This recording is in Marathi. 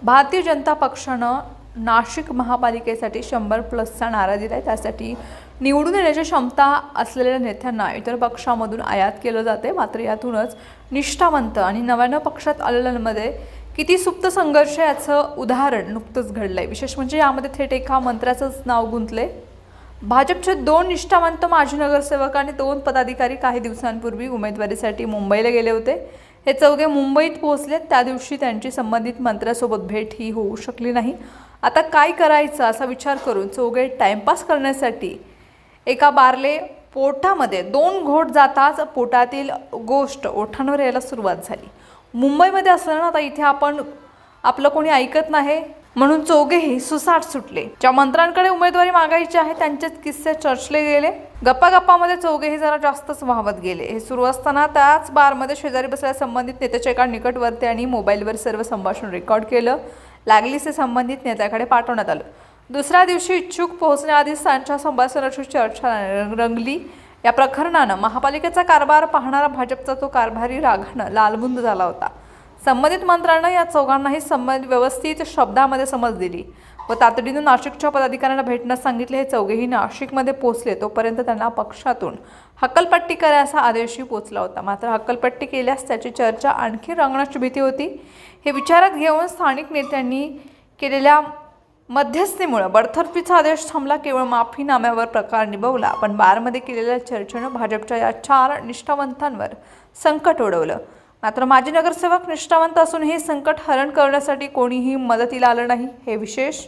भारतीय जनता पक्षानं नाशिक महापालिकेसाठी 100+ नारा दिलाय। त्यासाठी निवडून येण्याची क्षमता असलेल्या नेत्यांना इतर पक्षांमधून आयात केलं जाते। मात्र यातूनच निष्ठावंत आणि नव्यानं पक्षात आलेल्यांमध्ये किती सुप्त संघर्ष याचं उदाहरण नुकतंच घडलंय। विशेष म्हणजे यामध्ये थेट एका मंत्र्याचंच नाव गुंतले। भाजपचे 2 निष्ठावंत माजी नगरसेवक आणि 2 पदाधिकारी काही दिवसांपूर्वी उमेदवारीसाठी मुंबईला गेले होते। हे चौघे मुंबईत पोहोचले त्या दिवशी त्यांची संबंधित मंत्र्यासोबत भेट ही होऊ शकली नाही। आता काय करायचं असा विचार करून चौघे टाइमपास करण्यासाठी एका बारले पोटामध्ये 2 घोट जाताच पोटातील गोष्ट ओठांवर यायला सुरुवात झाली। मुंबईमध्ये असताना आता इथे आपलं कोणी ऐकत नाही म्हणून चौघेही सुसाट सुटले। ज्या मंत्र्यांकडे उमेदवारी मागायची आहे त्यांचेच किस्से चर्चले गेले। गप्पामध्ये चौघेही जरा जास्तच वाहवत गेले। हे सुरू असताना त्याच बारमध्ये शेजारी बसलेल्या संबंधित नेत्याच्या एका निकटवर्ती मोबाईलवर सर्व संभाषण रेकॉर्ड केलं। लागलीच संबंधित नेत्याकडे पाठवण्यात आलं। दुसऱ्या दिवशी इच्छुक पोहोचण्याआधीच त्यांच्या संभाषणाची चर्चा रंगली। या प्रकरणानं महापालिकेचा कारभार पाहणारा भाजपचा तो कारभारी रागानं लालबुंद झाला होता। संबंधित मंत्र्यांना या चौघांनाही व्यवस्थित शब्दामध्ये समज दिली व तातडीनं नाशिकच्या पदाधिकाऱ्यांना भेटण्यास सांगितले। हे चौघेही नाशिकमध्ये पोहोचले तोपर्यंत त्यांना पक्षातून हक्कलपट्टी करायचा आदेशही पोहोचला होता। मात्र हक्कलपट्टी केल्यास त्याची चर्चा आणखी रंगण्याची भीती होती। हे विचारात घेऊन स्थानिक नेत्यांनी केलेल्या मध्यस्थीमुळे बडतर्फीचा आदेश थांबला। केवळ माफीनाम्यावर प्रकार निभवला, पण बारमध्ये केलेल्या चर्चेनं भाजपच्या या 4 निष्ठावंतांवर संकट ओढवलं। मात्र माजी नगरसेवक निष्ठावंत असूनही संकट हरण करण्यासाठी कोणीही मदतीला आलं नाही। हे विशेष